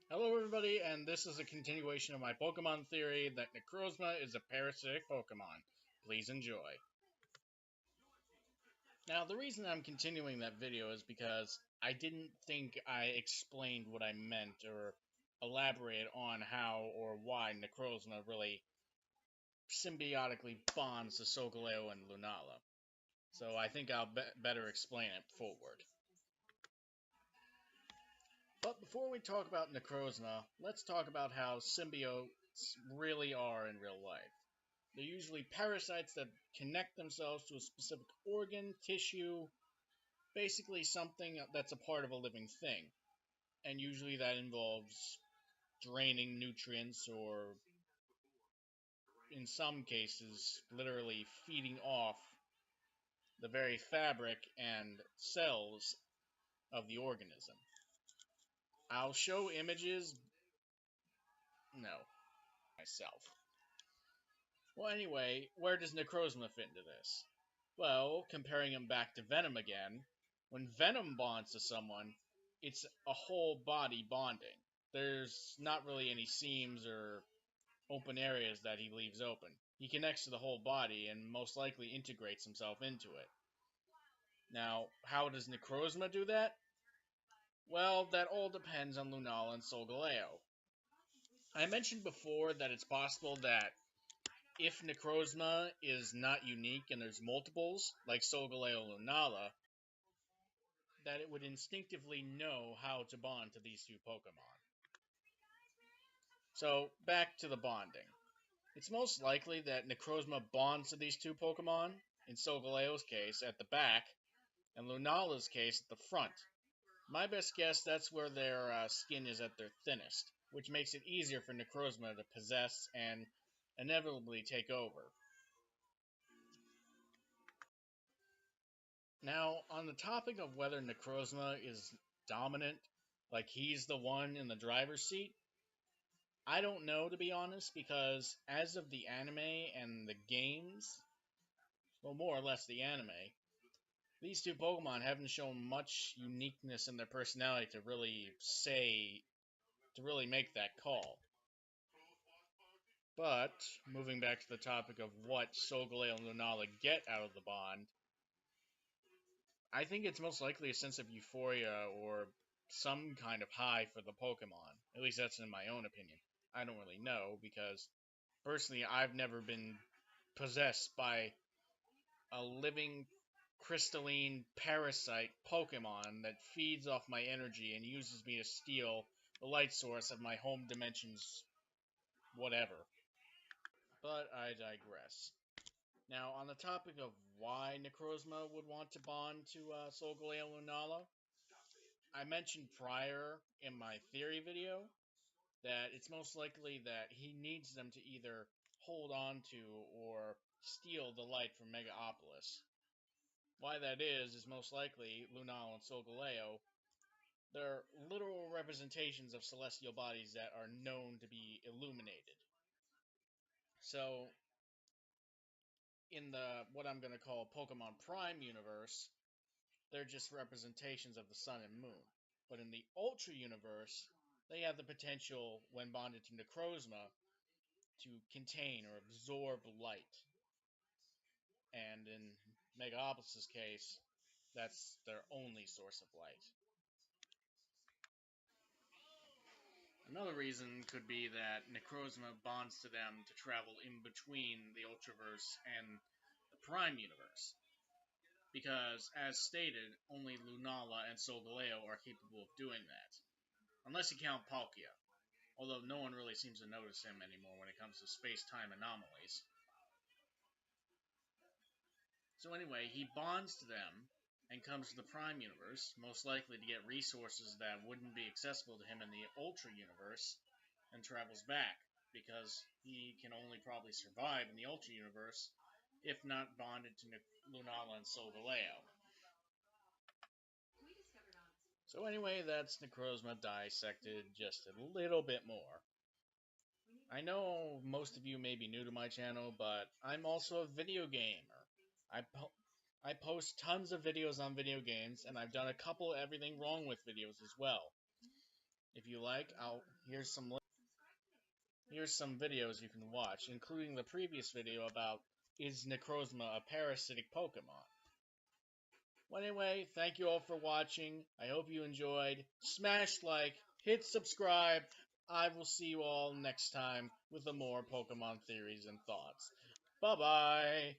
Hello everybody, and this is a continuation of my Pokemon theory that Necrozma is a parasitic Pokemon. Please enjoy. Now, the reason I'm continuing that video is because I didn't think I explained what I meant or elaborated on how or why Necrozma really symbiotically bonds to Solgaleo and Lunala. So I think I'll better explain it forward. But before we talk about Necrozma, let's talk about how symbiotes really are in real life. They're usually parasites that connect themselves to a specific organ, tissue, basically something that's a part of a living thing. And usually that involves draining nutrients or, in some cases, literally feeding off the very fabric and cells of the organism. I'll show images. No, myself. Well, anyway, where does Necrozma fit into this? Well, comparing him back to Venom again, when Venom bonds to someone, it's a whole body bonding. There's not really any seams or open areas that he leaves open. He connects to the whole body and most likely integrates himself into it. Now, how does Necrozma do that? Well, that all depends on Lunala and Solgaleo. I mentioned before that it's possible that if Necrozma is not unique and there's multiples, like Solgaleo Lunala, that it would instinctively know how to bond to these two Pokemon. So, back to the bonding. It's most likely that Necrozma bonds to these two Pokemon, in Solgaleo's case at the back, and Lunala's case at the front. My best guess that's where their skin is at their thinnest, which makes it easier for Necrozma to possess and inevitably take over. Now, on the topic of whether Necrozma is dominant, like he's the one in the driver's seat, I don't know, to be honest, because as of the anime and the games, well, more or less the anime, these two Pokemon haven't shown much uniqueness in their personality to really make that call. But, moving back to the topic of what Solgaleo and Lunala get out of the bond, I think it's most likely a sense of euphoria or some kind of high for the Pokemon. At least that's in my own opinion. I don't really know because personally I've never been possessed by a living crystalline parasite Pokemon that feeds off my energy and uses me to steal the light source of my home dimension's whatever. But I digress. Now, on the topic of why Necrozma would want to bond to Solgaleo Lunala, I mentioned prior in my theory video that it's most likely that he needs them to either hold on to or steal the light from Megaopolis. Why that is most likely Lunala and Solgaleo. They're literal representations of celestial bodies that are known to be illuminated. So, in the what I'm going to call Pokemon Prime universe, they're just representations of the sun and moon. But in the Ultra universe, they have the potential, when bonded to Necrozma, to contain or absorb light. And in Megaopolis' case, that's their only source of light. Another reason could be that Necrozma bonds to them to travel in between the Ultraverse and the Prime universe. Because, as stated, only Lunala and Solgaleo are capable of doing that. Unless you count Palkia, although no one really seems to notice him anymore when it comes to space-time anomalies. So anyway, he bonds to them and comes to the Prime Universe, most likely to get resources that wouldn't be accessible to him in the Ultra Universe, and travels back, because he can only probably survive in the Ultra Universe if not bonded to Lunala and Solgaleo. So anyway, that's Necrozma dissected just a little bit more. I know most of you may be new to my channel, but I'm also a video gamer. I post tons of videos on video games, and I've done a couple everything wrong with videos as well. If you like, here's some videos you can watch, including the previous video about is Necrozma a parasitic Pokemon. Well, anyway, thank you all for watching. I hope you enjoyed. Smash like, hit subscribe. I will see you all next time with the more Pokemon theories and thoughts. Bye-bye.